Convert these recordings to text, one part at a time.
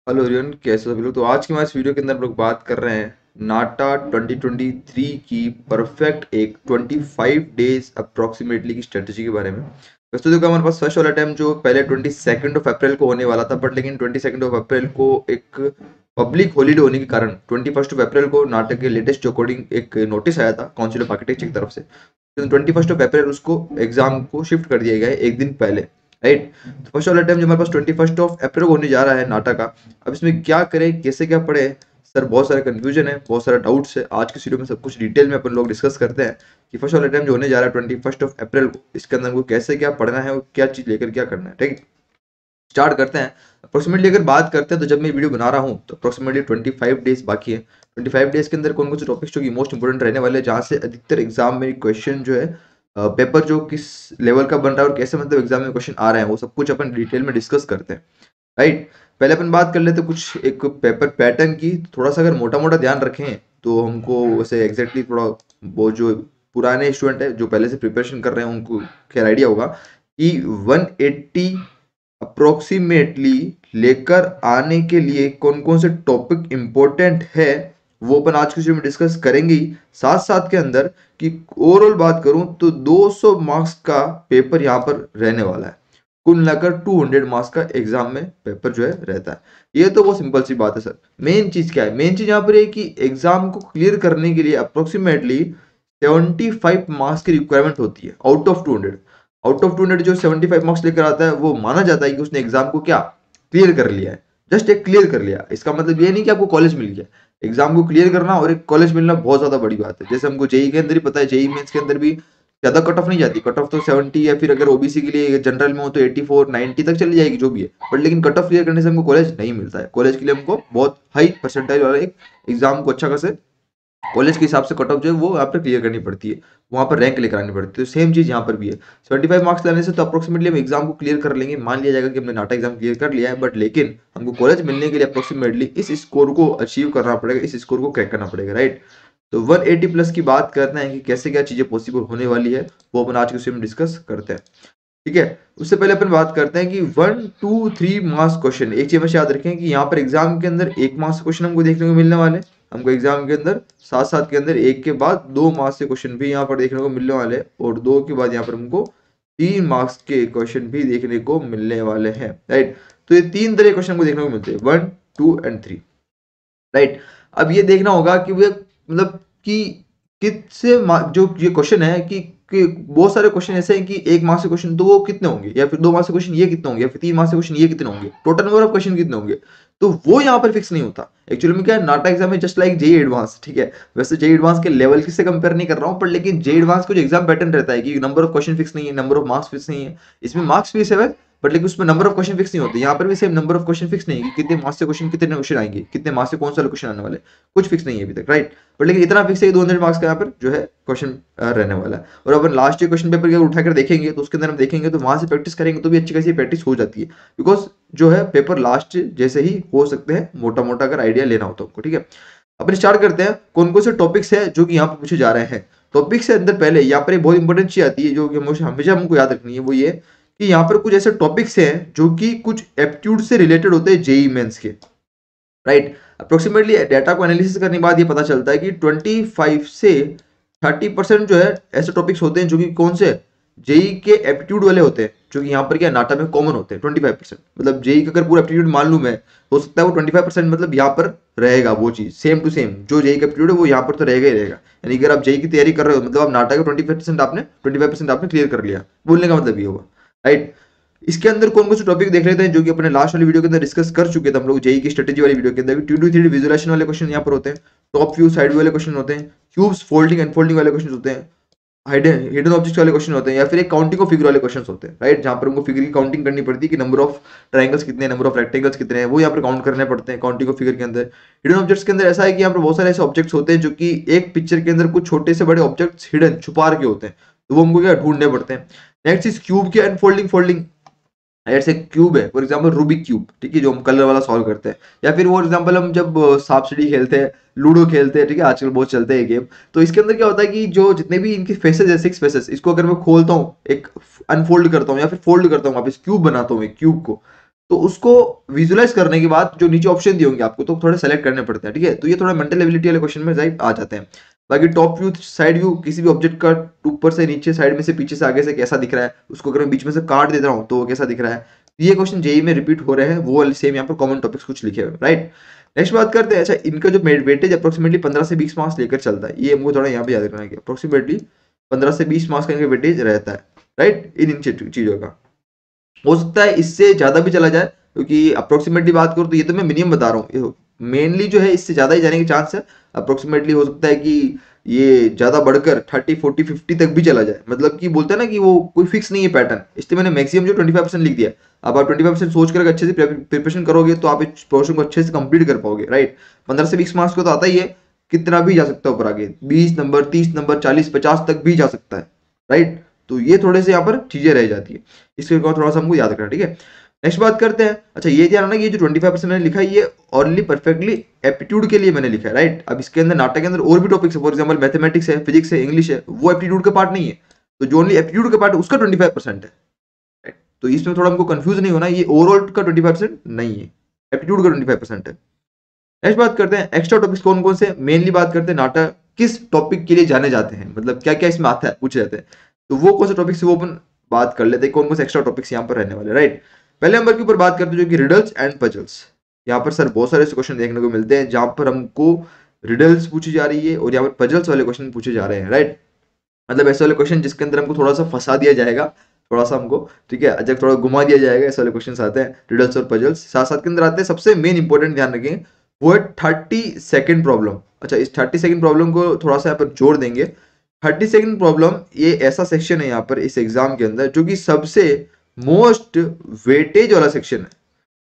Hello everyone, कैसे हो सभी लोग। तो आज की हमारे इस वीडियो के अंदर हम लोग बात कर रहे हैं नाटा 2023 की परफेक्ट एक 25 डेज अप्रोक्सीमेटली की स्ट्रेटजी के बारे में। वैसे तो देखो, हमारे पास फर्स्ट वाला टाइम जो पहले 22 अप्रैल को होने वाला था, बट लेकिन 22 अप्रैल को एक पब्लिक हॉलीडे होने के कारण 21 अप्रैल को नाटा के लेटेस्ट जो कोडिंग एक नोटिस आया था काउंसिल ऑफ आर्किटेक्चर की तरफ से, तो 21 अप्रैल उसको एग्जाम को शिफ्ट कर दिया गया है एक दिन पहले। राइट। तो फर्स्ट वाला टाइम जो हमारे पास 21 अप्रैल को होने जा रहा है नाटा का। अब इसमें क्या करें, कैसे क्या पढ़े सर, बहुत सारे कंफ्यूजन है, बहुत सारे डाउट्स है। आज के वीडियो में सब कुछ डिटेल में अपन लोग डिस्कस करते हैं कि फर्स्ट वाला टाइम जो होने जा रहा है 21 अप्रैल को, इसके अंदर हमको कैसे क्या पढ़ना है और क्या चीज लेकर क्या करना है। ठीक है, स्टार्ट करते हैं। अप्रोक्सीमेटली अगर बात करते हैं तो जब मैं वीडियो बना रहा हूँ तो अप्रोक्सीमेटली 25 डेज बाकी है। 25 डेज के अंदर कौन कौन से टॉपिक्स जो कि मोस्ट इंपोर्टेंट रहने वाले हैं, जहाँ से अधिकतर एग्जाम में क्वेश्चन जो है पेपर जो किस लेवल का बन रहा है और कैसे मतलब एग्जाम में क्वेश्चन आ रहे हैं, वो सब कुछ अपन डिटेल में डिस्कस करते हैं। राइट। पहले अपन बात कर लेते हैं कुछ एक पेपर पैटर्न की। थोड़ा सा अगर मोटा मोटा ध्यान रखें तो हमको वैसे एग्जैक्टली थोड़ा वो जो पुराने स्टूडेंट है जो पहले से प्रिपरेशन कर रहे हैं उनको क्या आइडिया होगा कि 180 अप्रोक्सीमेटली लेकर आने के लिए कौन कौन से टॉपिक इंपॉर्टेंट है, वो अपन आज के वीडियो में डिस्कस करेंगे ही। साथ साथ के अंदर कि ओवरऑल बात करूं तो 200 मार्क्स का पेपर यहाँ पर रहने वाला है। कुल मिलाकर 200 मार्क्स का एग्जाम में पेपर जो है रहता है। ये तो बहुत सिंपल सी बात है सर। मेन चीज क्या है, मेन चीज यहाँ पर है कि एग्जाम को क्लियर करने के लिए अप्रोक्सीमेटली 75 मार्क्स की रिक्वायरमेंट होती है आउट ऑफ 200। आउट ऑफ 200 जो 75 मार्क्स लेकर आता है वो माना जाता है कि उसने एग्जाम को क्या क्लियर कर लिया है। जस्ट एक क्लियर कर लिया, इसका मतलब ये नहीं कि आपको कॉलेज मिल गया। एग्जाम को क्लियर करना और एक कॉलेज मिलना बहुत ज्यादा बड़ी बात है। जैसे हमको जेई के अंदर ही पता है, जेई मेंस के अंदर भी ज्यादा कट ऑफ नहीं जाती। कट ऑफ तो 70 या फिर अगर ओबीसी के लिए जनरल में हो तो 84 90 तक चली जाएगी जो भी है। बट लेकिन कट ऑफ क्लियर करने से हमको कॉलेज नहीं मिलता है। कॉलेज के लिए हमको बहुत हाई परसेंटाइज वाला एक एग्जाम को अच्छा खासे कॉलेज के हिसाब से कट ऑफ जो है वो यहाँ पर क्लियर करनी पड़ती है, वहाँ पर रैंक लेकर आनी पड़ती है। तो सेम चीज यहाँ पर भी है। 75 मार्क्स लाने से तो अप्रोक्सीमेटली हम एग्जाम को क्लियर कर लेंगे। मान लिया जाएगा कि हमने नाटा एग्जाम क्लियर कर लिया है, बट लेकिन हमको कॉलेज मिलने के लिए अप्रोक्सीमेटली इस स्कोर को अचीव करना पड़ेगा, इस स्कोर को क्रैक करना पड़ेगा। राइट। तो 180 प्लस की बात करते हैं कि कैसे क्या चीजें पॉसिबल होने वाली है, वो अपन आज के में डिस्कस करते हैं। ठीक है, उससे पहले अपन बात करते हैं कि 1 2 3 मार्क्स क्वेश्चन। एक चीज हमेशा याद रखें कि यहाँ पर एग्जाम के अंदर 1 मार्क्स क्वेश्चन हमको देखने को मिलने वाले। हमको एग्जाम के अंदर साथ साथ के अंदर एक के बाद 2 मार्क्स के क्वेश्चन भी यहाँ पर देखने को मिलने वाले, और 2 के बाद यहाँ पर हमको 3 मार्क्स के क्वेश्चन भी देखने को मिलने वाले हैं। राइट। तो ये 3 तरह के क्वेश्चन को देखने को मिलते हैं, 1 2 एंड 3। राइट। अब ये देखना होगा कि वे मतलब कि किससे जो ये क्वेश्चन है कि बहुत सारे क्वेश्चन ऐसे हैं कि 1 मार्क्स से क्वेश्चन तो वो कितने होंगे, या फिर 2 मार्क्स से क्वेश्चन ये कितने होंगे, या फिर 3 मार्क्स से क्वेश्चन ये कितने होंगे, टोटल नंबर ऑफ क्वेश्चन कितने होंगे, तो वो यहाँ पर फिक्स नहीं होता। एक्चुअली में क्या है, नाटा एग्जाम है जस्ट लाइक जेई एडवांस। ठीक है, वैसे जेई एडवांस के लेवल से कंपेयर नहीं कर रहा हूँ, पर लेकिन जेई एडवांस का जो एग्जाम पैटर्न रहता है कि नंबर ऑफ क्वेश्चन फिक्स नहीं है, नंबर ऑफ मार्क्स फिक्स नहीं है। इसमें मार्क्स फिक्स है बट लेकिन उसमें नंबर ऑफ क्वेश्चन फिक्स नहीं होते। यहाँ पर भी same number of question fix नहीं है कि कितने मार्क्स से क्वेश्चन कितने क्वेश्चन आएंगे, कितने मार्क्स से कौन सा क्वेश्चन आने वाले, कुछ फिक्स नहीं है अभी तक। राइट। बट लेकिन इतना फिक्स है कि 200 मार्क्स का यहाँ पर जो है क्वेश्चन रहने वाला है। और अपन लास्ट ईयर क्वेश्चन पेपर अगर उठाकर देखेंगे तो उसके अंदर हम देखेंगे तो वहां से प्रैक्टिस करेंगे तो भी अच्छी खासी प्रैक्टिस हो जाती है। बिकॉज जो है पेपर लास्ट जैसे ही हो सकते हैं, मोटा मोटा अगर आइडिया लेना हो तो हमको। ठीक है, अपन स्टार्ट करते हैं कौन कौन से टॉपिक्स है जो कि यहाँ पर पूछे जा रहे हैं। टॉपिक से अंदर पहले यहाँ पर एक बहुत इंपॉर्टेंट चीज आती है जो कि हमेशा हमको याद रखनी है, वो ये कि यहाँ पर कुछ ऐसे टॉपिक्स हैं जो कि कुछ एप्टीट्यूड से रिलेटेड होते हैं जेई मेंस के। राइट। अप्रोक्सीमेटली डेटा को एनालिसिस करने के बाद ये पता चलता है कि 25 से 30% जो है ऐसे टॉपिक्स होते हैं जो कि कौन से जेई के एप्टीट्यूड वाले होते हैं, जो कि यहाँ पर क्या नाटा में कॉमन होते हैं। 25% मतलब जेई का अगर पूरा एप्टीट्यूड मालूम है, हो सकता है वो 25% मतलब यहाँ पर रहेगा वो चीज सेम टू सेम जो जेई का एप्टीट्यूड है वो यहाँ पर तो रहेगा ही रहेगा। यानी अगर आप जेई की तैयारी कर रहे हो मतलब आप नाटा का 25% आपने क्लियर कर लिया, बोलने का मतलब ये होगा। राइट। इसके अंदर कौन कौन से टॉपिक देख लेते हैं जो कि अपने लास्ट वाली वीडियो के अंदर डिस्कस कर चुके थे हम लोग। जेई की स्ट्रेटेजी वाली वीडियो के अंदर 2 to 3 विजुअलाइजेशन वाले क्वेश्चन यहाँ पर होते हैं, टॉप व्यू साइड व्यू वाले क्वेश्चन होते हैं, क्यूब्स फोल्डिंग एनफोल्डिंग वाले क्वेश्चन होते हैं, हिडन ऑब्जेक्ट्स वाले क्वेश्चन होते हैं, या फिर एक काउंटिंग ऑफ फिगर वाले क्वेश्चन होते हैं। राइट, जहां पर हमको फिगर की काउंटिंग करनी पड़ती है कि नंबर ऑफ ट्रायंगल्स कितने, नंबर ऑफ रेक्टेंगल्स कितने हैं, वो यहाँ पर काउंट करने पड़ते हैं काउंटिंग ऑफ फिगर के अंदर। हिडन ऑब्जेक्ट्स के अंदर ऐसा है कि यहाँ पर बहुत सारे ऐसे ऑब्जेक्ट्स होते हैं जो कि एक पिक्चर के अंदर कुछ छोटे से बड़े ऑब्जेक्ट्स हिडन छुपा के होते हैं, तो वो हमको क्या ढूंढने पड़ते हैं। नेक्स्ट इज क्यूब के अनफोल्डिंग फोल्डिंग। ऐसे क्यूब है फॉर एग्जांपल रूबिक क्यूब, ठीक है, जो हम कलर वाला सॉल्व करते हैं, या फिर फॉर एग्जांपल हम जब सांप सीढ़ी खेलते हैं, लूडो खेलते हैं, ठीक है, आजकल बहुत चलते हैं गेम। तो इसके अंदर क्या होता है कि जो जितने भी इनके फेसेस है 6 फेसेस, इसको अगर मैं खोलता हूँ, एक अनफोल्ड करता हूँ या फिर फोल्ड करता हूँ, वापस क्यूब बनाता हूँ एक क्यूब को, तो उसको विजुलाइज करने के बाद जो नीचे ऑप्शन दिए होंगे आपको तो थोड़े सेलेक्ट करने पड़ते हैं, ठीक है। तो ये थोड़ा मेंटल एबिलिटी वाले क्वेश्चन में आ जाते हैं। बाकी टॉप व्यू, साइड व्यू, किसी भी ऑब्जेक्ट का ऊपर से नीचे, साइड में से, पीछे से, आगे से कैसा दिख रहा है, उसको अगर मैं बीच में से काट देता हूँ तो वो कैसा दिख रहा है, ये क्वेश्चन जेई में रिपीट हो रहे हैं, वो वाले सेम यहाँ पर कॉमन टॉपिक्स कुछ लिखे हुए, राइट। नेक्स्ट बात करते हैं, अच्छा इनका जो वेटेज अप्रोक्सीमेटली 15 से 20 मार्क्स लेकर चलता है, ये हमको थोड़ा यहाँ पे याद रखना है कि अप्रोक्सीमेटली 15 से 20 मार्क्स का इनका वेटेज रहता है, राइट, इन चीजों का। हो सकता है इससे ज्यादा भी चला जाए, क्योंकि अप्रोक्सीमेटली बात करूँ तो ये तो मैं मिनिमम बता रहा हूँ, मेनली जो है इससे ज्यादा ही जाने के चांस है। अप्रोक्सीमेटली हो सकता है कि ये ज्यादा बढ़कर 30, 40, 50 तक भी चला जाए, मतलब कि बोलते हैं ना कि वो कोई फिक्स नहीं है पैटर्न, इसलिए मैंने मैक्सिमम जो 25% लिख दिया। अब आप 25% सोच कर अच्छे से प्रिपरेशन करोगे तो आप इस पोर्शन को अच्छे से कंप्लीट कर पाओगे, राइट। 15 से 20 मार्क्स को तो आता ही है, कितना भी जा सकता है ऊपर आगे, 20 नंबर, 30 नंबर, 40, 50 तक भी जा सकता है, राइट। तो ये थोड़े से यहाँ पर चीजें रह जाती है, इसके थोड़ा सा हमको याद रखना, ठीक है। नेक्स्ट बात करते हैं, अच्छा ये ध्यान रखना, ये जो 25% मैंने लिखा है ये ओनली परफेक्टली एप्टीट्यूड के लिए मैंने लिखा है, राइट। अब इसके अंदर नाटक के अंदर और भी टॉपिक्स है, फॉर एग्जांपल मैथमेटिक्स है, फिजिक्स है, इंग्लिश है, वो एप्टीट्यूड का पार्ट नहीं है। तो जो ओनली एप्टीट्यूड का पार्ट है उसका 25% है, राइट। तो इसमें थोड़ा हमको कंफ्यूज नहीं होना, ये ओवरऑल का 25% नहीं है, एप्टीट्यूड का 25% है। नेक्स्ट बात करते हैं एक्स्ट्रा टॉपिक्स कौन कौन से, मेनली बात करते हैं नाटक किस टॉपिक के लिए जाने जाते हैं, मतलब क्या क्या इसमें आता है, पूछे जाते हैं, तो वो कौन से टॉपिक से वो अपन बात कर लेते हैं, कौन कौन से एक्स्ट्रा टॉपिक्स यहाँ पर रहने वाले, राइट। पहले नंबर के ऊपर बात करते हैं जो कि रिडल्स एंड पजल्स। यहाँ पर सर बहुत सारे क्वेश्चन देखने को मिलते हैं जहां पर हमको रिडल्स पूछी जा रही है और यहाँ पर पजल्स वाले क्वेश्चन पूछे जा रहे हैं, राइट। मतलब ऐसे वाले क्वेश्चन जिसके अंदर हमको थोड़ा सा फंसा दिया जाएगा, थोड़ा सा हमको, ठीक है, अजब थोड़ा घुमा दिया जाएगा, ऐसे वाले क्वेश्चन आते हैं रिडल्स और पजल्स। साथ साथ के अंदर आते हैं सबसे मेन इंपॉर्टेंट, ध्यान रखें, वो है 30 सेकेंड प्रॉब्लम। अच्छा इस 30 सेकेंड प्रॉब्लम को थोड़ा सा यहाँ पर जोड़ देंगे। 30 सेकेंड प्रॉब्लम ये ऐसा सेक्शन है यहाँ पर इस एग्जाम के अंदर जो कि सबसे मोस्ट वेटेज वाला सेक्शन है,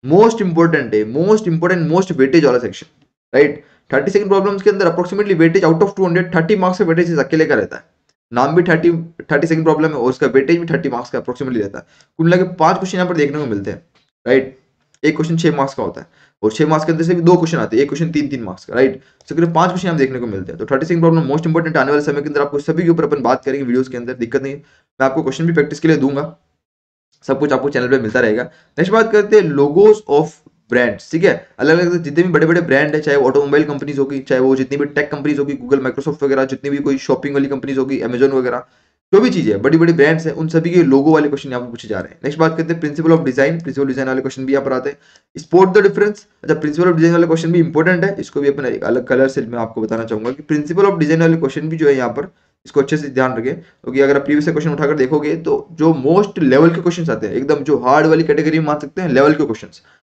मोस्ट इंपोर्टेंट है, मोस्ट वेटेज वाला सेक्शन, राइट। 30 सेकेंड प्रॉब्लम्स के अंदर approximately weightage out of 200 30 marks का वेटेज अकेले का रहता है। नाम भी 30 सेकेंड प्रॉब्लम है और उसका वेटेज भी 30 मार्क्स का अप्रोक्सीमेटली रहता है। कुल मिला के 5 क्वेश्चन यहाँ पर देखने को मिलते हैं, राइट। एक क्वेश्चन 6 मार्क्स का होता है और 6 मार्क्स के अंदर से भी 2 क्वेश्चन आते हैं, एक क्वेश्चन 3-3 मार्क्स का, राइट। तो करीब 5 क्वेश्चन हम देखने को मिलते हैं। तो 30 सेकेंड प्रॉब्लम मोस्ट इंपोर्टेंट, आने वाले समय के अंदर आपको सभी के ऊपर अपन बात करेंगे वीडियोस के अंदर, दिक्कत नहीं है। मैं आपको क्वेश्चन भी प्रैक्टिस के लिए दूंगा, सब कुछ आपको चैनल पे मिलता रहेगा। नेक्स्ट बात करते हैं लोगोस ऑफ ब्रांड्स, ठीक है। अलग अलग जितने भी बड़े बड़े ब्रांड है, चाहे वो ऑटोमोबाइल कंपनीज होगी, चाहे वो जितनी भी टेक कंपनीज होगी, गूगल, माइक्रोसॉफ्ट वगैरह, जितनी भी कोई शॉपिंग वाली कंपनीज होगी, अमेजोन वगैरह, जो भी चीजें बड़ी बड़ी ब्रांड्स हैं, उन सभी के लोगो वाले क्वेश्चन यहाँ पे पूछे जा रहे हैं। नेक्स्ट बात करते हैं principle of design, principle design वाले क्वेश्चन भी यहाँ पर आते हैं। स्पॉट द डिफरेंस, अच्छा प्रिंसिपल ऑफ डिजाइन वाले क्वेश्चन भी इंपॉर्टेंट है, इसको भी अपन एक अलग कलर से मैं आपको बताना चाहूंगा कि प्रिंसिपल ऑफ डिजाइन वाले क्वेश्चन भी जो है यहाँ पर, इसको अच्छे से ध्यान रखें, क्योंकि अगर आप प्रीवियस क्वेश्चन उठाकर देखोगे तो जो मोस्ट लेवल के क्वेश्चन आते हैं, एकदम जो हार्ड वाली कैटेगरी में मान सकते हैं लेवल के क्वेश्चन,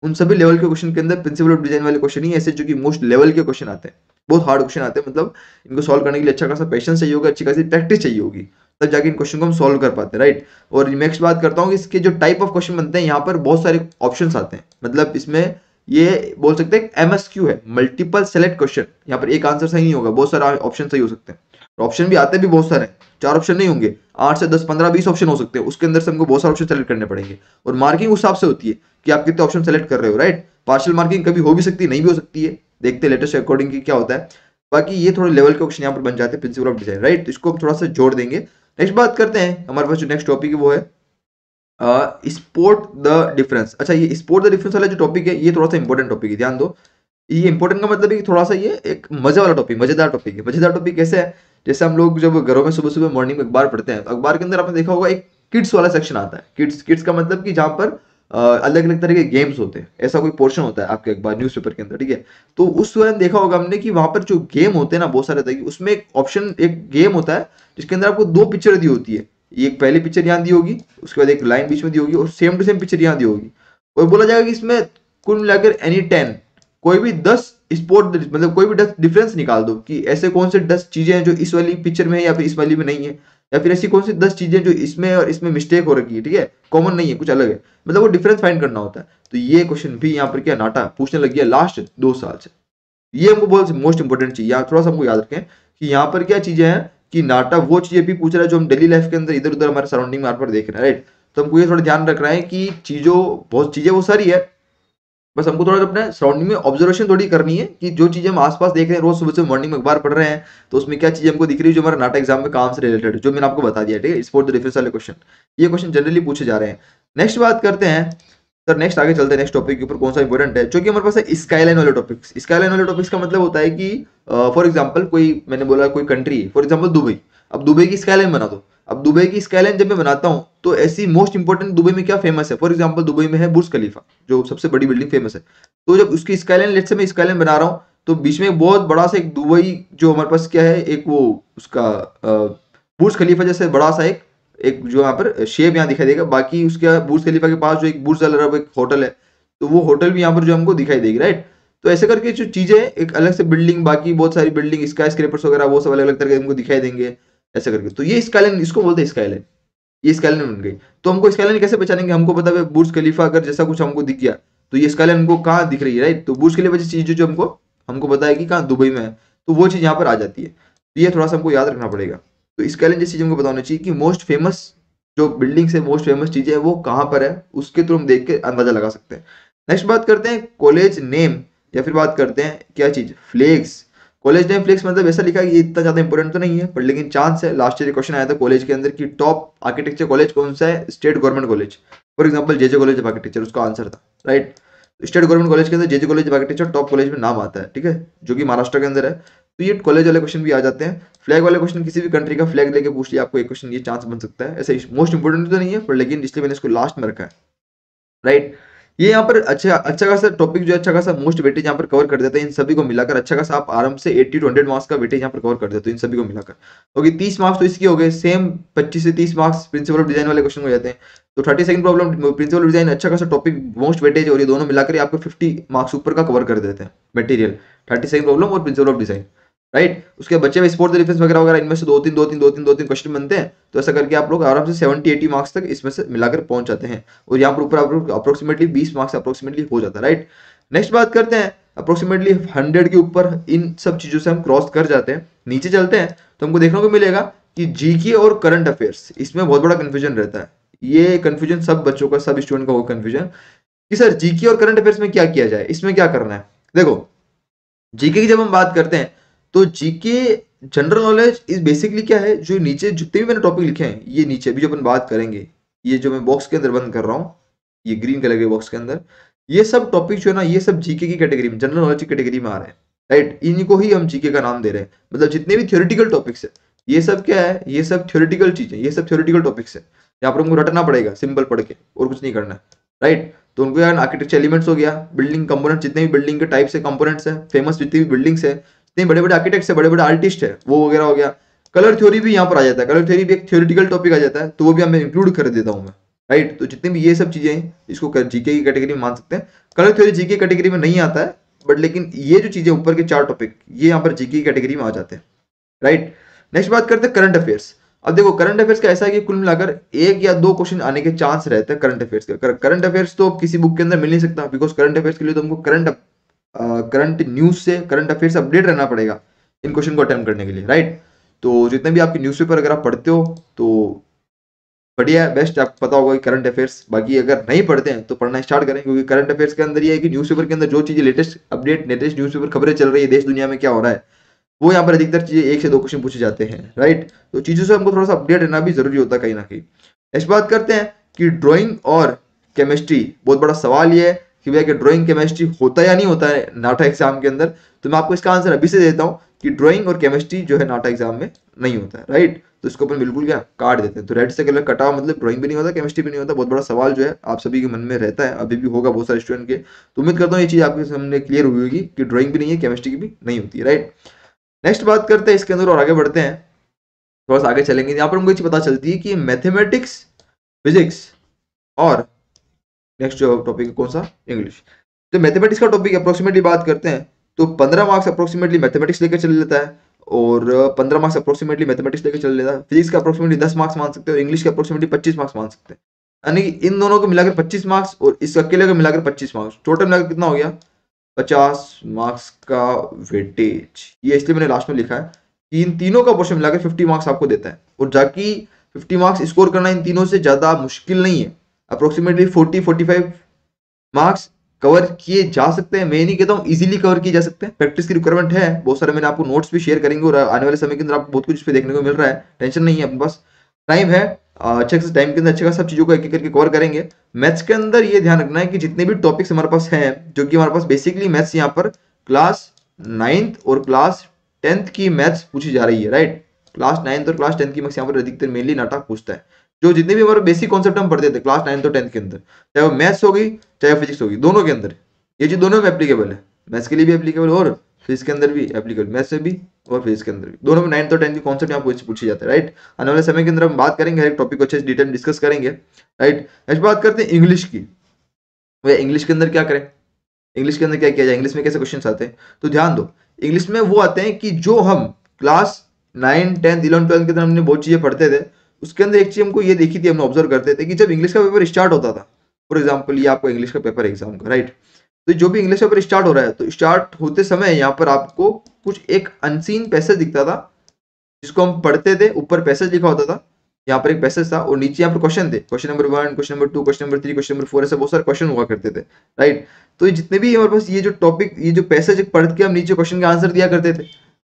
उन सभी लेवल के क्वेश्चन के अंदर प्रिंसिपल ऑफ डिजाइन वाले क्वेश्चन ही ऐसे जो कि मोस्ट लेवल के क्वेश्चन आते हैं, बहुत हार्ड क्वेश्चन आते हैं, मतलब इनको सॉल्व करने के लिए अच्छा खासा पेशेंस चाहिए होगा, अच्छी खासी प्रैक्टिस चाहिए होगी, तब जाके इन क्वेश्चन को हम सॉल्व कर पाते हैं, राइट। और नेक्स्ट बात करता हूँ इसके जो टाइप ऑफ क्वेश्चन बनते हैं, यहाँ पर बहुत सारे ऑप्शंस आते हैं, मतलब इसमें ये बोल सकते हैं एमएसक्यू है, मल्टीपल सेलेक्ट क्वेश्चन। यहाँ पर एक आंसर सही नहीं होगा, बहुत सारे ऑप्शन सही हो सकते हैं, ऑप्शन भी आते भी बहुत सारे, 4 ऑप्शन नहीं होंगे, 8 से 10, 15, 20 ऑप्शन हो सकते हैं, उसके अंदर से हमको बहुत सारे ऑप्शन सेलेक्ट करने पड़ेंगे। और मार्किंग उस हिसाब से होती है कि आप कितने ऑप्शन सेलेक्ट कर रहे हो, राइट। पार्शियल मार्किंग कभी हो भी सकती है, नहीं भी हो सकती है, देखते हैं लेटेस्ट अकॉर्डिंग की क्या होता है। बाकी ये थोड़े लेवल के क्वेश्चन यहाँ पर बन जाते हैं प्रिंसिपल ऑफ डिजाइन, राइट। इसको हम थोड़ा सा जोड़ देंगे। नेक्स्ट बात करते हैं, हमारे पास जो नेक्स्ट टॉपिक है वो है स्पोर्ट द डिफरेंस। अच्छा ये स्पोर्ट द डिफरेंस वाला जो टॉपिक है ये थोड़ा सा इंपॉर्टेंट टॉपिक है, ध्यान दो। ये इंपॉर्टेंट का मतलब है कि थोड़ा सा ये एक मजे वाला टॉपिक, मजेदार टॉपिक है। मजेदार टॉपिक कैसे है, जैसे हम लोग जब घरों में सुबह सुबह मॉर्निंग में अखबार पढ़ते हैं, तो अखबार के अंदर आपने देखा होगा एक किड्स वाला सेक्शन आता है। किड्स का मतलब कि जहाँ पर अलग अलग तरह के गेम्स होते हैं, ऐसा कोई पोर्शन होता है आपके अखबार न्यूज़पेपर के अंदर, ठीक है। तो उस वक्त देखा होगा हमने कि वहां पर जो गेम होते हैं ना बहुत सारे तरह के, उसमें एक ऑप्शन, एक गेम होता है जिसके अंदर आपको 2 पिक्चर दी होती है, एक पहली पिक्चर यहाँ दी होगी, उसके बाद एक लाइन बीच में दी होगी और सेम टू सेम पिक्चर यहाँ दी होगी, और बोला जाएगा कि इसमें कुल मिलाकर एनी 10 कोई भी 10 स्पोर्ट, मतलब कोई भी 10 डिफरेंस निकाल दो कि ऐसे कौन से 10 चीजें हैं जो इस वाली पिक्चर में है या फिर इस वाली में नहीं है, या फिर ऐसी कौन सी 10 चीजें जो इसमें और इसमें मिस्टेक हो रखी है, ठीक है, कॉमन नहीं है, कुछ अलग है, मतलब वो डिफरेंस फाइंड करना होता है। तो ये क्वेश्चन भी यहाँ पर क्या नाटा पूछने लग गया लास्ट 2 साल से। ये हमको बहुत मोस्ट इंपोर्टेंट चीज, यहाँ थोड़ा सा हमको याद रखें कि यहाँ पर क्या चीजें हैं कि नाटा वो चीजें भी पूछ रहा है जो हम डेली लाइफ के अंदर इधर उधर हमारे सराउंडिंग में पर देख रहे हैं, राइट। तो हमको ये थोड़ा ध्यान रखना है कि बहुत चीजें वो सारी है, बस हमको थोड़ा अपने सराउंडिंग में ऑब्जर्वेशन थोड़ी करनी है कि जो चीजें हम आसपास देख रहे हैं, रोज सुबह से मॉर्निंग में अखबार पढ़ रहे हैं, तो उसमें क्या चीजें हमको दिख रही है जो हमारा नाटा एग्जाम में काम से रिलेटेड है, जो मैंने आपको बता दिया, ठीक है। स्पोर्ट द डिफरेंस वाले क्वेश्चन, ये क्वेश्चन जनरली पूछे जा रहे हैं। नेक्स्ट बात करते हैं सर नेक्स्ट आगे चलते हैं नेक्स्ट टॉपिक के ऊपर, कौन सा इंपॉर्टेंट है, जो कि हमारे पास है स्काईलाइन वाले टॉपिक्स। स्काईलाइन वाले टॉपिक्स का मतलब होता है कि फॉर एग्जांपल कोई, मैंने बोला कोई कंट्री, फॉर एग्जांपल दुबई, अब दुबई की स्काईलाइन बना दो। अब दुबई की स्काईलाइन जब मैं बनाता हूँ तो ऐसी मोस्ट इंपॉर्टेंट दुबई में क्या फेमस है, फॉर एग्जांपल दुबई में है बुर्ज खलीफा, जो सबसे बड़ी बिल्डिंग फेमस है। तो जब उसकी स्काईलाइन, लेट्स से मैं स्काईलाइन बना रहा हूँ, तो बीच में बहुत बड़ा सा एक दुबई, जो हमारे पास क्या है, एक वो उसका बुर्ज खलीफा जैसे बड़ा सा एक जो यहाँ पर शेप यहाँ दिखाई देगा। बाकी उसके बुर्ज खलीफा के पास जो एक बुर्ज अल अरब एक होटल है, तो वो होटल भी यहाँ पर जो हमको दिखाई देगी, राइट। तो ऐसे करके जो चीजें, एक अलग से बिल्डिंग, बाकी बहुत सारी बिल्डिंग, स्काई स्क्रेपर्स वगैरह, वो सब अलग अलग तरह के हमको दिखाई देंगे ऐसे करके। तो ये स्काईलाइन, इसको बोलते हैं स्काईलाइन। ये स्काईलाइन बन गई। तो हमको स्काईलाइन कैसे पहचानेंगे, हमको पता है बुर्ज खलीफा अगर जैसा कुछ हमको दिख गया, तो ये स्काईलाइन हमको कहाँ दिख रही है, राइट। तो बुर्ज खलीफा जैसी चीज जो हमको हमको पता है कि कहाँ दुबई में है, तो वो चीज यहाँ पर आ जाती है। तो ये थोड़ा सा हमको याद रखना पड़ेगा। तो स्काईलाइन जैसी चीज हमको पता होना चाहिए कि मोस्ट फेमस जो बिल्डिंग्स है, मोस्ट फेमस चीजें है, वो कहाँ पर है, उसके थ्रू हम देख के अंदाजा लगा सकते हैं। नेक्स्ट बात करते हैं कॉलेज नेम, या फिर बात करते हैं क्या चीज, फ्लेक्स। कॉलेज नेम फ्लेक्स मतलब ऐसा लिखा है कि ये इतना ज्यादा इंपॉर्टेंट तो नहीं है, पर लेकिन चांस है। लास्ट ईयर क्वेश्चन आया था कॉलेज के अंदर कि टॉप आर्किटेक्चर कॉलेज कौन सा है, state government college. For example JJ college of architecture उसका आंसर था, राइट। स्टेट गवर्नमेंट कॉलेज के अंदर JJ college of architecture top college में नाम आता है, ठीक है, जो कि महाराष्ट्र के अंदर है। तो ये कॉलेज वाले क्वेश्चन भी आ जाते हैं। फ्लैग वाले क्वेश्चन, किसी भी कंट्री का फ्लैग लेके पूछ लिया आपको एक क्वेश्चन, ये चांस बन सकता है। ऐसे मोस्ट इंपोर्टेंट तो नहीं है, पर लेकिन इसलिए मैंने इसको लास्ट में रखा है, राइट। ये यहाँ पर अच्छा खासा टॉपिक जो अच्छा खासा मोस्ट वेटेज यहाँ पर कवर कर देते हैं। इन सभी को मिलाकर अच्छा खासा आप आराम से 80 to 100 मार्क्स का वेटेज यहाँ पर कवर कर देते हो इन सभी को मिलाकर। ओके, 30 मार्क्स तो इसके हो गए। सेम 25 से 30 मार्क्स प्रिंसिपल ऑफ डिजाइन वाले क्वेश्चन हो जाते हैं। तो 32nd problem principal of design, अच्छा खासा टॉपिक मोस्ट वेटेज, और ये दोनों मिलाकर आपको 50 मार्क्स ऊपर का कवर कर देते हैं मटेरियल, 32nd प्रॉब्लम और प्रिंसिपल ऑफ डिजाइन, राइट। उसके बच्चे में स्पोर्ट डिफेंस वगैरह वगैरह, इनमें से दो तीन क्वेश्चन बनते हैं। तो ऐसा करके आप लोग आराम से 70-80 मार्क्स तक इसमें से मिलाकर पहुंच जाते हैं। और यहाँ पर ऊपर अप्रोक्सीमेटली 20 मार्क्स अप्रोक्सीमेटली हो जाता है, राइट। नेक्स्ट बात करते हैं, अप्रोक्सीमेटली 100 के ऊपर इन सब चीजों से हम क्रॉस कर जाते हैं। नीचे चलते हैं तो हमको देखने को मिलेगा कि जीके और करंट अफेयर्स, इसमें बहुत बड़ा कंफ्यूजन रहता है। ये कंफ्यूजन सब बच्चों का, सब स्टूडेंट का हो कंफ्यूजन कि सर जीके और करंट अफेयर्स में क्या किया जाए, इसमें क्या करना है। देखो, जीके की जब हम बात करते हैं तो GK general knowledge is basically क्या है, जो नीचे जितने भी मैंने टॉपिक लिखे हैं, ये नीचे भी जो अपन बात करेंगे, ये जो मैं बॉक्स के अंदर बंद कर रहा हूँ, ये ग्रीन कलर के बॉक्स के अंदर, ये सब टॉपिक जो है ना, ये सब जीके की कैटेगरी में, जनरल नॉलेज की कैटेगरी में आ रहे हैं, राइट। इनको ही हम जीके का नाम दे रहे हैं। मतलब जितने भी थ्योरेटिकल टॉपिक्स है, ये सब क्या है, ये सब थ्योरेटिकल चीजें, ये सब थ्योरेटिकल टॉपिक्स है। यहाँ पर हमको रटना पड़ेगा सिंपल पढ़ के, और कुछ नहीं करना है, राइट। तो उनको यार आर्किटेक्चर एलिमेंट्स हो गया, बिल्डिंग कंपोनेंट, जितने भी बिल्डिंग के टाइप्स है, कंपोनेंट्स है, फेमस जितनी भी बिल्डिंग्स है, जितने बड़े बड़े आर्किटेक्ट्स है, बड़े बड़े आर्टिस्ट है, वो वगैरह हो गया। कलर थ्योरी भी यहाँ पर आ जाता है, कलर थ्योरी भी एक थ्योरेटिकल टॉपिक आ जाता है, तो वो भी मैं इंक्लूड कर देता हूँ मैं, राइट। तो जितने भी ये सब चीजें हैं, इसको जीके की कैटेगरी में मान सकते हैं। कलर थ्योरी जीके कैटेगरी में नहीं आता है, बट लेकिन ये जो चीजें ऊपर के 4 टॉपिक, ये यहाँ पर जीके की कैटेगरी में आ जाते हैं, राइट। नेक्स्ट बात करते हैं करंट अफेयर्स। अब देखो, करंट अफेयर्स का ऐसा है कि कुल मिलाकर 1 या 2 क्वेश्चन आने के चांस रहते हैं करंट अफेयर्स के। करंट अफेयर्स तो किसी बुक के अंदर मिल नहीं सकता, बिकॉज करंट अफेयर्स के लिए तो हमको करंट न्यूज से, करंट अफेयर्स से अपडेट रहना पड़ेगा इन क्वेश्चन को अटेम्प्ट करने के लिए, राइट। तो जितने भी आपके न्यूज़पेपर अगर आप पढ़ते हो तो बढ़िया है, बेस्ट, आपको पता होगा कि करंट अफेयर्स। बाकी अगर नहीं पढ़ते हैं तो पढ़ना स्टार्ट करें, क्योंकि करंट अफेयर्स के अंदर ये है कि न्यूज़पेपर के अंदर जो चीजें लेटेस्ट अपडेट, लेटेस्ट न्यूज़पेपर खबरें चल रही है देश दुनिया में क्या हो रहा है, वो यहाँ पर अधिकतर चीजें 1 से 2 क्वेश्चन पूछे जाते हैं, राइट। तो चीजों से हमको थोड़ा सा अपडेट रहना भी जरूरी होता है कहीं ना कहीं। नेक्स्ट बात करते हैं कि ड्राइंग और केमिस्ट्री, बहुत बड़ा सवाल ये है कि भैया कि ड्राइंग केमिस्ट्री होता या नहीं होता है नाटा एग्जाम के अंदर। तो मैं आपको इसका आंसर अभी से देता हूँ कि ड्राइंग और केमिस्ट्री जो है नाटा एग्जाम में नहीं होता है, राइट। तो इसको अपन बिल्कुल क्या काट देते हैं। तो रेड से कलर कटा मतलब ड्राइंग भी नहीं होता, केमिस्ट्री भी नहीं होता। बहुत बड़ा सवाल जो है आप सभी के मन में रहता है, अभी भी होगा बहुत सारे स्टूडेंट के। तो उम्मीद करता हूँ ये चीज आपके सामने क्लियर हुई होगी कि ड्राइंग भी नहीं है, केमिस्ट्री की भी नहीं होती है, राइट। नेक्स्ट बात करते हैं इसके अंदर और आगे बढ़ते हैं, थोड़ा सा आगे चलेंगे। यहाँ पर हमको एक चीज पता चलती है कि मैथमेटिक्स, फिजिक्स और नेक्स्ट जो टॉपिक है कौन सा, इंग्लिश। तो मैथमेटिक्स का टॉपिक अप्रोक्सीमेटली बात करते हैं तो 15 मार्क्स अप्रोक्सीमेटली मैथमेटिक्स लेकर चल लेता है, और 15 मार्क्स अप्रोक्सीमेटली मैथमेटिक्स लेकर चल लेता है। फिजिक्स का अप्रोक्सीमेटली 10 मार्क्स मान सकते हो, इंग्लिश के अप्रोक्सीमेटली 25 मार्क्स मान सकते हैं। यानी कि इन दोनों को मिलाकर 25 मार्क्स और इस अकेले को मिलाकर 25 मार्क्स, टोटल मिलाकर कितना हो गया, 50 मार्क्स का वेटेज। ये इसलिए मैंने लास्ट में लिखा है कि इन तीनों का पोर्शन मिलाकर 50 मार्क्स आपको देता है, और जाकि 50 मार्क्स स्कोर करना इन तीनों से ज्यादा मुश्किल नहीं है। अप्रोक्सीमेटली 40-45 मार्क्स कवर किए जा सकते हैं। मैं नहीं कहता हूँ इजीली कवर किए जा सकते हैं, प्रैक्टिस की रिक्वायरमेंट है बहुत सारे। मैंने आपको नोट्स भी शेयर करेंगे और आने वाले समय के अंदर आपको बहुत कुछ इस पे देखने को मिल रहा है, टेंशन नहीं है अपने पास। टाइम है, अच्छे से टाइम के अंदर अच्छे का सब चीज़ों को एक एक करके कवर करेंगे। मैथ्स के अंदर ये ध्यान रखना है कि जितने भी टॉपिक्स हमारे पास हैं, जो कि हमारे पास बेसिकली मैथ्स यहाँ पर क्लास 9th और क्लास 10th की मैथ्स पूछी जा रही है, राइट। क्लास 9th और क्लास 10th की मैथ्स यहाँ पर अधिकतर मेनली नाटक पूछता है। जो जितने भी हमारे बेसिक कॉन्सेप्ट हम पढ़ते थे क्लास 9th और 10th के अंदर, चाहे वो मैथ्स हो गई चाहे फिजिक्स होगी, दोनों के अंदर ये चीज दोनों में एप्लीकेबल है। मैथ्स के लिए भी एप्लीकेबल और फिजिक्स के अंदर भी एप्लीकेबल, मैथ्स में भी और फिजिक्स के अंदर भी, दोनों में 9th और 10th की कॉन्सेप्ट यहाँ पूछे जाते हैं, राइट। आने वाले समय के अंदर हम बात करेंगे, हर एक टॉपिक को अच्छे से डिटेल डिस्कस करेंगे, राइट। नेक्स्ट बात करते हैं इंग्लिश की। वे इंग्लिश के अंदर क्या करें, इंग्लिश के अंदर क्या किया जाए, इंग्लिश में कैसे क्वेश्चन आते हैं, तो ध्यान दो। इंग्लिश में वो आते हैं कि जो हम क्लास 9, 10, 11, 12 के अंदर हमने बहुत चीजें पढ़ते थे, उसके अंदर एक चीज हमको ये देखी थी, हम ऑब्जर्व करते थे कि जब इंग्लिश का पेपर स्टार्ट होता था, फॉर एग्जाम्पल ये आपको इंग्लिश का पेपर एग्जाम का, राइट। तो जो भी इंग्लिश पेपर स्टार्ट हो रहा है, तो स्टार्ट होते समय यहाँ पर आपको कुछ एक अनसीन पैसेज दिखता था, जिसको हम पढ़ते थे, ऊपर पैसेज लिखा होता था, यहाँ पर एक पैसेज था और नीचे यहाँ पर क्वेश्चन थे, question number 1, question number 2, question number 3, question number 4, ऐसे बहुत सारे क्वेश्चन हुआ करते थे, राइट। तो ये जितने भी हमारे पास ये जो टॉपिक, ये जो पैसेज पढ़ के हम नीचे क्वेश्चन का आंसर दिया करते थे,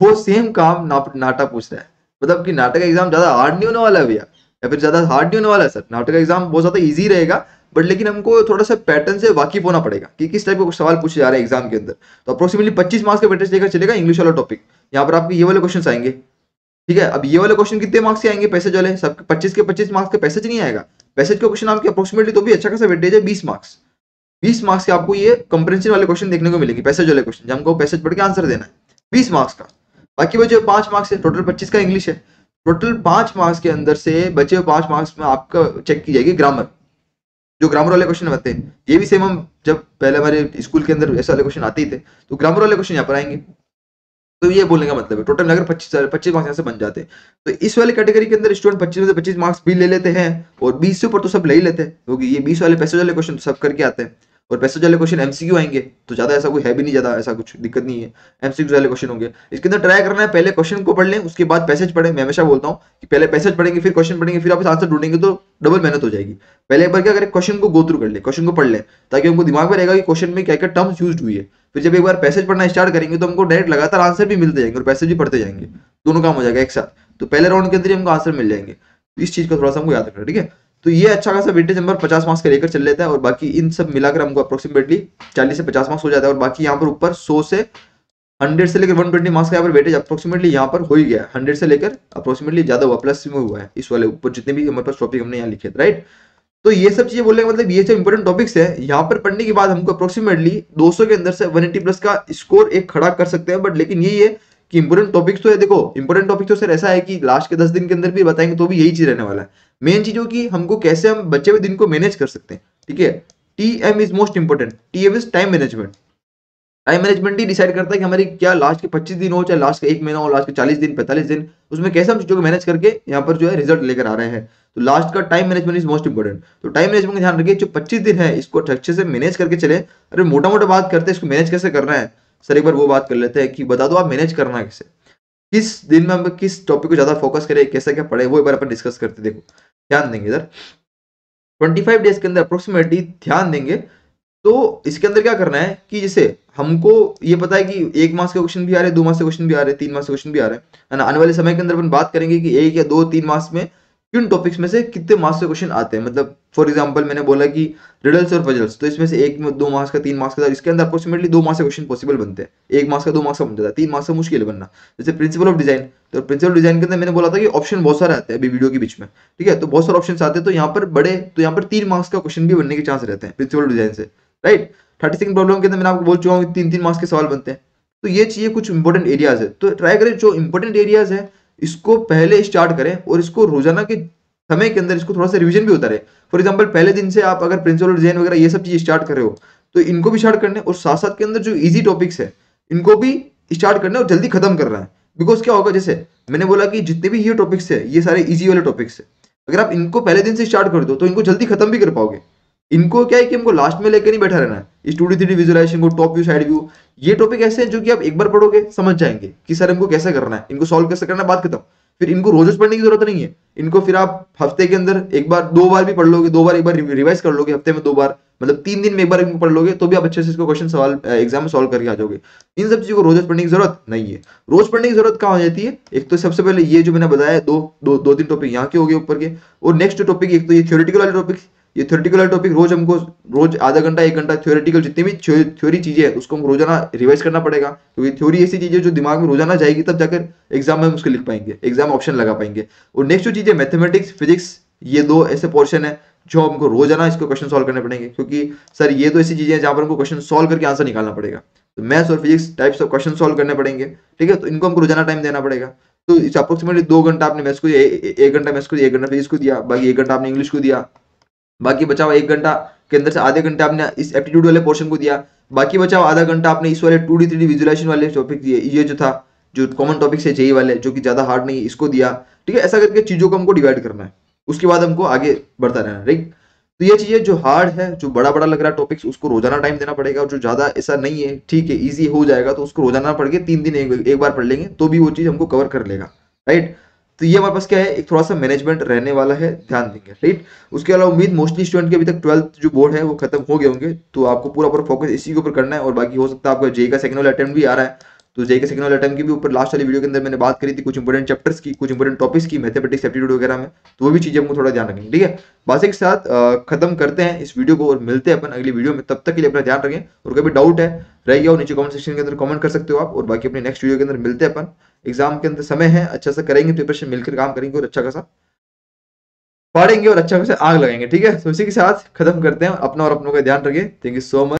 वो सेम काम नाटा पूछ रहा है। मतलब कि नाटक का एग्जाम ज्यादा हार्ड नहीं होने वाला है भैया, या फिर ज्यादा हार्ड नहीं होने वाला है सर, नाटक का एग्जाम बहुत ज्यादा इजी रहेगा, बट लेकिन हमको थोड़ा सा पैटर्न से वाकिफ होना पड़ेगा कि किस टाइप के सवाल पूछे जा रहे हैं एग्जाम के अंदर। तो अप्रोक्सीमेटली 25 मार्क्स का वेटेज लेकर चलेगा इंग्लिश वाला टॉपिक। यहाँ पर आपके ये वाले क्वेश्चन आएंगे, ठीक है। अब ये वाले क्वेश्चन कितने मार्क्स के आएंगे, पैसेज वाले, सब 25 के 25 मार्क्स का पैसेज नहीं आएगा, पैसेज का क्वेश्चन आपके अप्रोक्सीमेटली तो भी अच्छा खासा वेटेज है 20 मार्क्स। 20 मार्क्स के आपको ये कंप्रेंशन वाले क्वेश्चन देखने को मिलेंगे, पैसेज वाले क्वेश्चन, हमको पैसेज पढ़ के आंसर देना है 20 मार्क्स का। बाकी बचे 5 मार्क्स है, टोटल 25 का इंग्लिश है। टोटल 5 मार्क्स के अंदर से बचे हुए 5 मार्क्स में आपका चेक की जाएगी ग्रामर, जो ग्रामर वाले क्वेश्चन आते हैं। ये भी सेम हम जब पहले हमारे स्कूल के अंदर ऐसे वाले क्वेश्चन आते ही थे, तो ग्रामर वाले क्वेश्चन यहाँ पर आएंगे। तो ये बोलने का मतलब है टोटल अगर 25 मार्क्स यहाँ से बन जाते हैं, तो इस वाले कैटेगरी के अंदर स्टूडेंट 25 में से 25 मार्क्स भी ले लेते हैं, और 20 से ऊपर तो सब ले ही लेते हैं, क्योंकि ये 20 वाले पैसेज वाले क्वेश्चन सब करके आते हैं। और पैसेज वाले क्वेश्चन एमसीक्यू आएंगे, तो ज्यादा ऐसा कोई है भी नहीं, ज्यादा ऐसा कुछ दिक्कत नहीं है, एमसीक्यू वाले क्वेश्चन होंगे। इसके अंदर ट्राई करना है पहले क्वेश्चन को पढ़ लें, उसके बाद पैसेज पढ़ें। मैं हमेशा बोलता हूँ कि पहले पैसेज पढ़ेंगे, फिर क्वेश्चन पढ़ेंगे, फिर आप आंसर ढूंढेंगे, तो डबल मेहनत हो जाएगी। पहले एक बार क्या करें, क्वेश्चन को गो थ्रू कर ले, क्वेश्चन को पढ़ लें, ताकि हमको दिमाग में रहेगा कि क्वेश्चन में क्या क्या टर्म्स यूज हुई है। फिर जब एक बार पैसेज पढ़ना स्टार्ट करेंगे, तो हमको डायरेक्ट लगातार आंसर भी मिलते जाएंगे और पैसेज भी पढ़ते जाएंगे, दोनों काम हो जाएगा एक साथ। तो पहले राउंड के अंदर ही हमको आंसर मिल जाएंगे, तो इस चीज का थोड़ा सा हमको याद रखना, ठीक है। तो ये अच्छा खासा वेटेज नंबर 50 मार्क्स का लेकर चल लेता है, और बाकी इन सब मिलाकर हमको अप्रोक्सीमेटली 40 से 50 मार्क्स हो जाता है। और बाकी यहाँ पर ऊपर 100 से 100 से लेकर 120 मार्क्स का यहाँ पर वेटेज अप्रोक्सीमेटली यहाँ पर हो ही गया, 100 से लेकर अप्रोक्सीमेटली ज्यादा हुआ, प्लस में हुआ है इस वाले ऊपर जितने भी हमारे पास टॉपिक हमने यहाँ लिखे, राइट। तो ये सब चीजें बोलने का मतलब, ये सब इंपोर्टेंट टॉपिक्स है, यहाँ पर पढ़ने के बाद हमको अप्रोक्सीमेटली 200 के अंदर से 180 प्लस का स्कोर एक खड़ा कर सकते हैं। बट लेकिन यही है कि इंपोर्टेंट टॉपिक्स तो है, देखो इंपोर्टेंट टॉपिक तो सर ऐसा है कि लास्ट के 10 दिन के अंदर भी बताएंगे तो भी यही चीज रहने वाला है। मेन चीज हो कि हमको कैसे हम बचे हुए दिन को मैनेज कर सकते हैं, ठीक है। TM is most important, TM is time management. Time management he decide करता है कि हमारी क्या लास्ट के 25 दिन हो, चाहे लास्ट का 1 महीना हो, लास्ट के 40 दिन, 45 दिन, उसमें कैसे हम चीजों को मैनेज करके यहाँ पर जो है रिजल्ट लेकर आ रहे हैं। तो लास्ट का time management is most important. तो टाइम मैनेजमेंट का ध्यान रखिए, जो 25 दिन है इसको अच्छे से मैनेज करके चले। अरे मोटा मोटा बात करते हैं, इसको मैनेज कैसे करना है सर, एक बार वो बात कर लेते हैं कि बता दो आप मैनेज करना है कैसे, किस दिन में हम किस टॉपिक को ज्यादा फोकस करें, कैसे क्या पढ़े, वो एक बार अपन डिस्कस करते। देखो ध्यान देंगे इधर 25 डेज के अंदर अप्रोक्सीमेटली ध्यान देंगे। तो इसके अंदर क्या करना है कि जैसे हमको ये पता है कि 1 मास के क्वेश्चन भी आ रहे हैं, 2 मास के क्वेश्चन भी आ रहे हैं, 3 मास के क्वेश्चन भी आ रहे हैं, है ना। आने वाले समय के अंदर अपन बात करेंगे कि 1 या 2, 3 मास में किन टॉपिक्स में से कितने मार्क्स के क्वेश्चन आते हैं। मतलब फॉर एग्जांपल मैंने बोला कि रिडल्स और पजल्स, तो इसमें से 1 में 2 मार्क्स का, 3 मार्क्स का, इसके अंदर अप्रोक्सीमेटली 2 मार्क्स के क्वेश्चन पॉसिबल बनते हैं। 1 मार्क्स का 2 मार्क्स का बन जाता है, 3 मार्क्स का मुश्किल है बनना। जैसे प्रिंसिपल ऑफ डिजाइन, तो प्रिंसिपल डिजाइन के अंदर मैंने बोला था कि ऑप्शन बहुत सारे आते हैं अभी वीडियो के बीच में, ठीक है। तो बहुत सारे ऑप्शन आते हैं, तो यहाँ पर बड़े, तो यहाँ पर 3 मार्क्स का क्वेश्चन भी बनने के चांस रहते हैं प्रिंसिपल डिजाइन से, राइट। 36 प्रॉब्लम के अंदर मैंने आपको बोल चुका हूँ 3-3 मार्क्स के सवाल बनते हैं। तो ये चीजें कुछ इंपॉर्टेंट एरियाज है, तो ट्राई करें जो इंपॉर्टेंट एरियाज है इसको पहले स्टार्ट करें, और इसको रोजाना के समय के अंदर इसको थोड़ा सा रिवीजन भी होता रहे। फॉर एग्जांपल पहले दिन से आप अगर प्रिंसिपल डिजाइन वगैरह ये सब चीज स्टार्ट कर रहे हो, तो इनको भी स्टार्ट करने, और साथ साथ के अंदर जो इजी टॉपिक्स है इनको भी स्टार्ट करना और जल्दी खत्म करना है। बिकॉज क्या होगा, जैसे मैंने बोला कि जितने भी ये टॉपिक्स है ये सारे इजी वाले टॉपिक्स है, अगर आप इनको पहले दिन से स्टार्ट कर दो तो इनको जल्दी खत्म भी कर पाओगे। इनको क्या है कि हमको लास्ट में लेकर नहीं बैठा रहना है, इस 2D 3D विजुअलाइजेशन को, टॉप व्यू, साइड व्यू, ये टॉपिक ऐसे हैं जो कि आप एक बार पढ़ोगे समझ जाएंगे कि सर हमको कैसे करना है, इनको सॉल्व कैसे करना है, बात खत्म। फिर इनको रोज रोज पढ़ने की जरूरत नहीं है। इनको फिर आप हफ्ते के अंदर एक बार 2 बार भी पढ़ लोगे, 2 बार एक बार रिवाइज कर लोगे, हफ्ते में 2 बार, मतलब 3 दिन में एक बार इनको पढ़ लोगे तो भी आप अच्छे से इसको क्वेश्चन सवाल एग्जाम में सॉल्व करके आ जाओगे। इन सब चीजों को रोज रोज पढ़ने की जरूरत नहीं है। रोज पढ़ने की जरूरत कहाँ हो जाती है, एक तो सबसे पहले ये जो मैंने बताया दो तीन टॉपिक यहाँ के हो गए ऊपर के, और नेक्स्ट टॉपिक एक तो ये थ्योरेटिकल वाले टॉपिक, ये थ्योरेटिकल वाला टॉपिक रोज हमको रोज आधा घंटा 1 घंटा थ्योरेटिकल जितनी भी थ्योरी चीजें है उसको हमको रोजाना रिवाइज करना पड़ेगा, क्योंकि थ्योरी ऐसी चीजें जो दिमाग में रोजाना जाएगी तब जाकर एग्जाम में हम उसको लिख पाएंगे, एग्जाम ऑप्शन लगा पाएंगे। और नेक्स्ट जो चीजें मैथमेटिक्स फिजिक्स, ये 2 ऐसे पोर्शन है जो हमको रोजाना इसको क्वेश्चन सॉल्व करने पड़ेंगे, क्योंकि सर ये तो ऐसी चीजें हैं जहां पर हमको क्वेश्चन सॉल्व करके आंसर निकालना पड़ेगा। तो मैथ्स और physics types of question solve करने पड़ेंगे, ठीक है, तो इनको हमको रोजाना टाइम देना पड़ेगा। तो इस अप्रोक्सीमेटली 2 घंटा आपने मैथ्स को 1 घंटा मैथ्स को दिया, 1 घंटा फिजिक्स को दिया, बाकी 1 घंटा आपने इंग्लिश को दिया, बाकी बचा हुआ 1 घंटा के अंदर से आधे घंटे आपने इस एप्टीट्यूड वाले पोर्शन को दिया, बाकी बचा हुआ आधा घंटा आपने इस वाले 2D 3D विजुअलाइजेशन वाले टॉपिक दिए, ये जो था जो कॉमन टॉपिक से जेई वाले जो कि ज्यादा हार्ड नहीं, इसको दिया, ठीक है। ऐसा करके चीजों को हमको डिवाइड करना है, उसके बाद हमको आगे बढ़ता रहना है, राइट। तो ये चीजें जो हार्ड है, जो बड़ा बड़ा लग रहा है टॉपिक्स, उसको रोजाना टाइम देना पड़ेगा, और जो ज्यादा ऐसा नहीं है, ठीक है, इजी हो जाएगा तो उसको रोजाना पढ़ के 3 दिन एक बार पढ़ लेंगे तो भी वो चीज हमको कवर कर लेगा, राइट। तो ये हमारे पास क्या है, एक थोड़ा सा मैनेजमेंट रहने वाला है, ध्यान देंगे, राइट। उसके अलावा उम्मीद मोस्टली स्टूडेंट के अभी तक 12th जो बोर्ड है वो खत्म हो गए होंगे, तो आपको पूरा पूरा फोकस इसी के ऊपर करना है, और बाकी हो सकता है आपका जेई का सेकंड वाला अटेम्प्ट भी आ रहा है, तो जेई का सेकंड वाला अटेम्प्ट की भी ऊपर लास्ट वाली वीडियो के अंदर मैंने बात करी थी कुछ इंपोर्टेंट चैप्टर्स की, कुछ इंपोर्टेंट टॉपिक्स की, मैथमेटिक्स एप्टीट्यूड वगैरह में, तो वो भी चीजें हमको थोड़ा ध्यान रखेंगे, ठीक है। बस एक साथ खत्म करते हैं इस वीडियो को और मिलते हैं अपन अगली वीडियो में, तब तक के लिए अपना ध्यान रखें, और कभी डाउट है रह गया हो नीचे कमेंट सेक्शन के अंदर कमेंट कर सकते हो आप, और बाकी अपने नेक्स्ट वीडियो के अंदर मिलते हैं अपन। एग्जाम के अंदर समय है, अच्छा सा करेंगे प्रिपरेशन, मिलकर काम करेंगे और अच्छा खासा पढ़ेंगे और अच्छा खासा आग लगाएंगे, ठीक है। तो इसी के साथ खत्म करते हैं, अपना और अपनों का ध्यान रखें, थैंक यू सो मच।